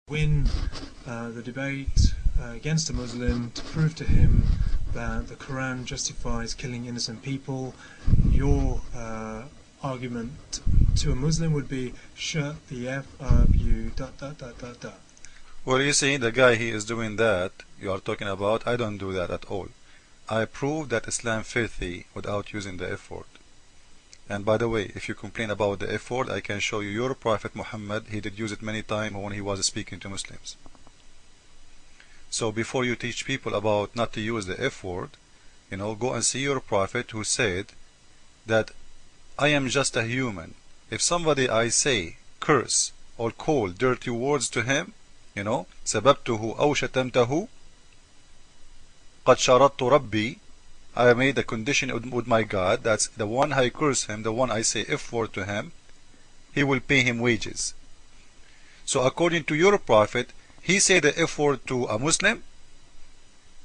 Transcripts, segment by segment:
win the debate against a Muslim to prove to him that the Quran justifies killing innocent people. Your argument to a Muslim would be, shut the F up, you ... Well, you see, the guy he is doing that you are talking about, I don't do that at all. I prove that Islam filthy without using the F word. And by the way, if you complain about the F word, I can show you your Prophet Muhammad, he did use it many times when he was speaking to Muslims. So before you teach people about not to use the F word, go and see your Prophet who said that I am just a human. If somebody I say curse or call dirty words to him, سببته أو شتمته قد شرطت ربي, I made a condition with my God, that's the one I curse him, the one I say F word to him, he will pay him wages. So according to your Prophet, he said the F word to a Muslim,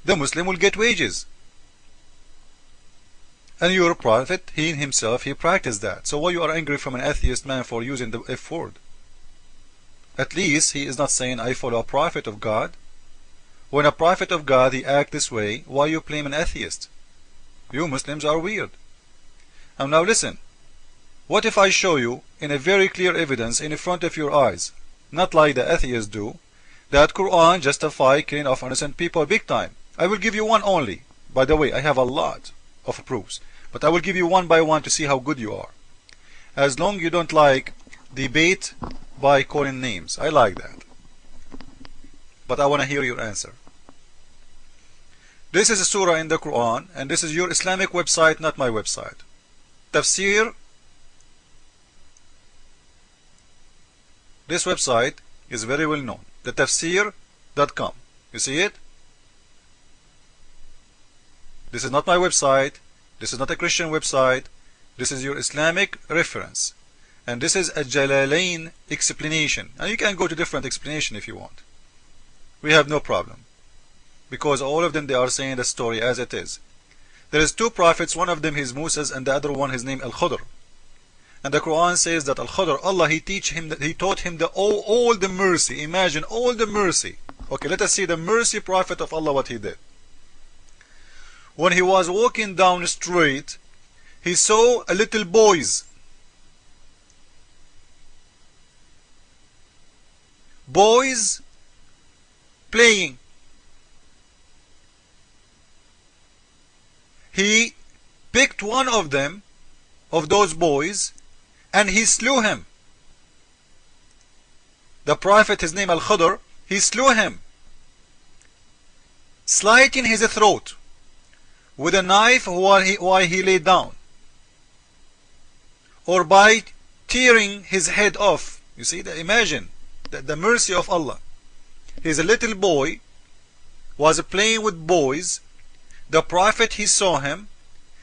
the Muslim will get wages. And your Prophet, he himself, he practiced that. So why you are angry from an atheist man for using the F word? At least he is not saying I follow a prophet of God. When a prophet of God he act this way, why you blame an atheist? You Muslims are weird. And now listen, what if I show you in a very clear evidence in front of your eyes, not like the atheists do, that Quran justify killing of innocent people big time? I will give you one only. By the way, I have a lot of proofs, but I will give you one by one to see how good you are. As long you don't like debate by calling names, I like that. But I want to hear your answer. This is a surah in the Quran, and this is your Islamic website, not my website. Tafsir. This website is very well known. The tafsir.com. You see it? This is not my website. This is not a Christian website. This is your Islamic reference. And this is a Jalalain explanation. And you can go to different explanation if you want. We have no problem. Because all of them, they are saying the story as it is. There is two prophets, one of them is Moses and the other one his name Al-Khudr. And the Quran says that Al-Khudr, Allah, he taught him all the mercy. Imagine all the mercy. Okay, let us see the mercy prophet of Allah, what he did. When he was walking down the street, he saw a little boys. Boys playing. He picked one of them, of those boys, and he slew him. The prophet, his name Al-Khudr, he slew him, slitting his throat with a knife while he lay down, or by tearing his head off. You see, imagine the mercy of Allah. He's a little boy, was playing with boys. The prophet, he saw him,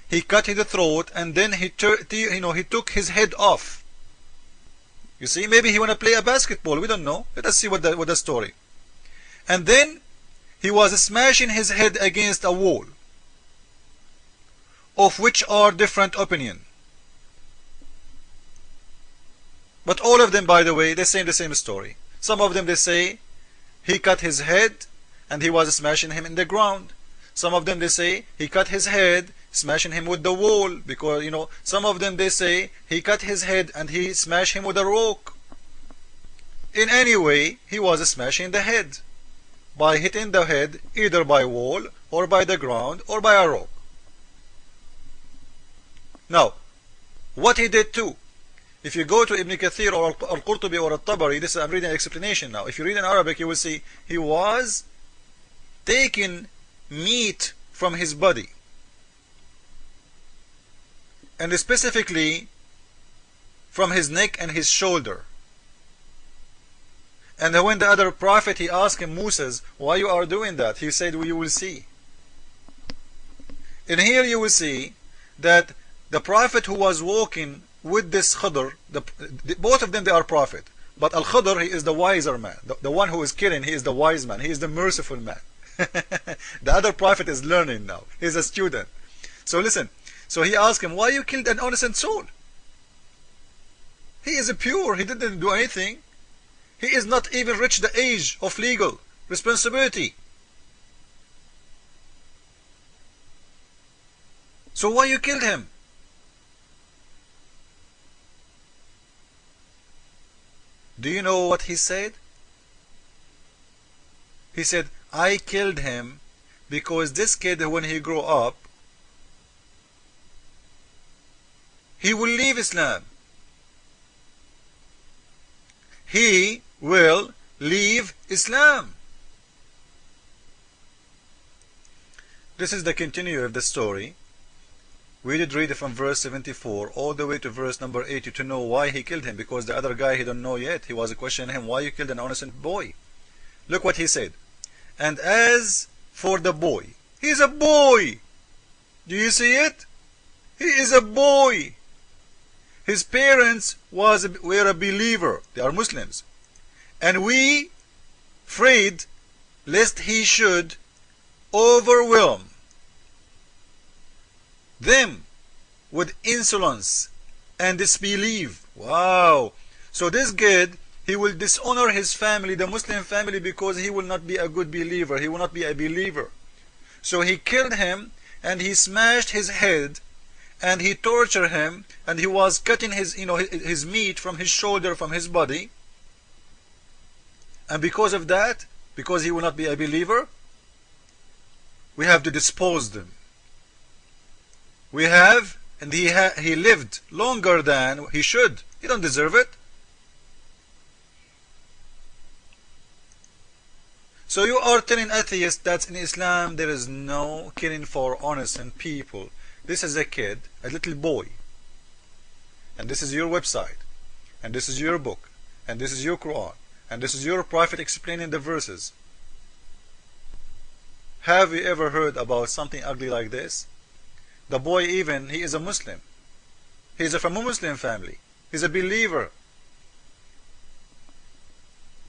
he cut his throat, and then he took his head off. You see, maybe he want to play a basketball, we don't know. Let us see what the story. And then he was smashing his head against a wall, of which are different opinion. But all of them, by the way, they say the same story. Some of them, they say he cut his head and he was smashing him in the ground. Some of them, they say he cut his head, smashing him with the wall, because some of them, they say he cut his head and he smashed him with a rock. In any way, he was smashing the head by hitting the head either by wall or by the ground or by a rock. Now, what he did too, if you go to Ibn Kathir or Al-Qurtubi or Al-Tabari, this I'm reading an explanation now. If you read in Arabic, you will see he was taking meat from his body, and specifically from his neck and his shoulder. And when the other prophet, he asked him, Moses, why you are doing that? He said, well, you will see. And here you will see that the prophet who was walking with this Khudr, both of them, they are prophet, but Al-Khudr, he is the wiser man. The one who is killing, he is the wise man, he is the merciful man. The other prophet is learning now, he is a student. So listen, so he asked him, why you killed an innocent soul? He is pure, he didn't do anything. He is not even reached the age of legal responsibility. So why you killed him? Do you know what he said? He said, I killed him because this kid, when he grow up, he will leave Islam. He will leave Islam. This is the continue of the story. We did read it from verse 74 all the way to verse number 80 to know why he killed him, because the other guy he don't know yet. He was questioning him, why you killed an innocent boy? Look what he said. And as for the boy, he is a boy. Do you see it? He is a boy. His parents were a believer. They are Muslims. And we afraid lest he should overwhelm them with insolence and disbelief. Wow. So this kid, he will dishonor his family, the Muslim family, because he will not be a good believer. He will not be a believer. So he killed him, and he smashed his head, and he tortured him, and he was cutting his, his meat from his shoulder, from his body. And because of that, because he will not be a believer, we have to dispose them. We have, and he lived longer than he should. He don't deserve it. So you are telling atheists that in Islam there is no killing for innocent people. This is a kid, a little boy. And this is your website. And this is your book. And this is your Quran. And this is your prophet explaining the verses. Have you ever heard about something ugly like this? The boy even, he is a Muslim. He is from a Muslim family. He is a believer.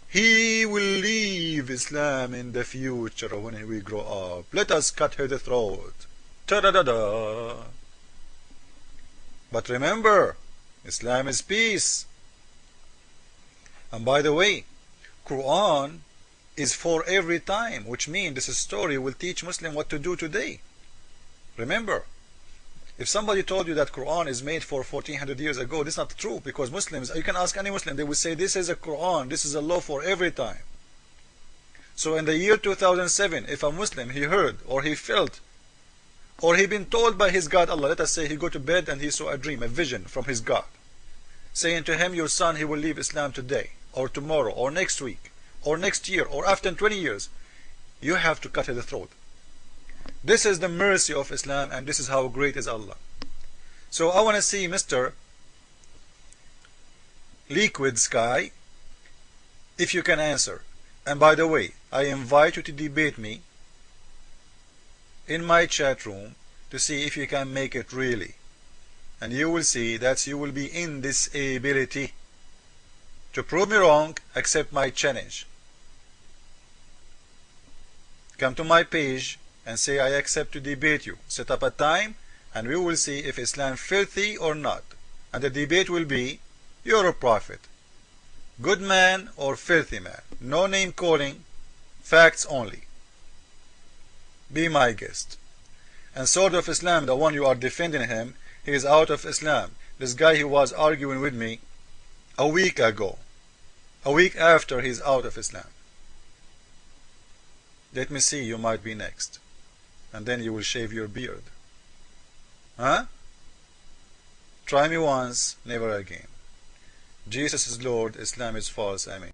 He will leave Islam in the future when we grow up. Let us cut her the throat. Ta-da-da-da. But remember, Islam is peace. And by the way, Quran is for every time, which means this story will teach Muslim what to do today. Remember, if somebody told you that Quran is made for 1400 years ago, this is not true, because Muslims, you can ask any Muslim, they will say this is a Quran, this is a law for every time. So in the year 2007, if a Muslim, he heard, or he felt, or he been told by his God, Allah, let us say he go to bed and he saw a dream, a vision from his God, saying to him, your son, he will leave Islam today, or tomorrow, or next week, or next year, or after 20 years, you have to cut the throat. This is the mercy of Islam, and this is how great is Allah. So I want to see Mr. Liquid Sky, if you can answer. And by the way, I invite you to debate me in my chat room to see if you can make it really. And you will see that you will be in this ability to prove me wrong. Accept my challenge. Come to my page and say I accept to debate you. Set up a time and we will see if Islam filthy or not. And the debate will be, you're a prophet, good man or filthy man. No name calling, facts only. Be my guest. And Sword of Islam, the one you are defending him, he is out of Islam. This guy, he was arguing with me a week ago. A week after he's out of Islam. Let me see, you might be next. And then you will shave your beard. Huh? Try me once, never again. Jesus is Lord, Islam is false. Amen.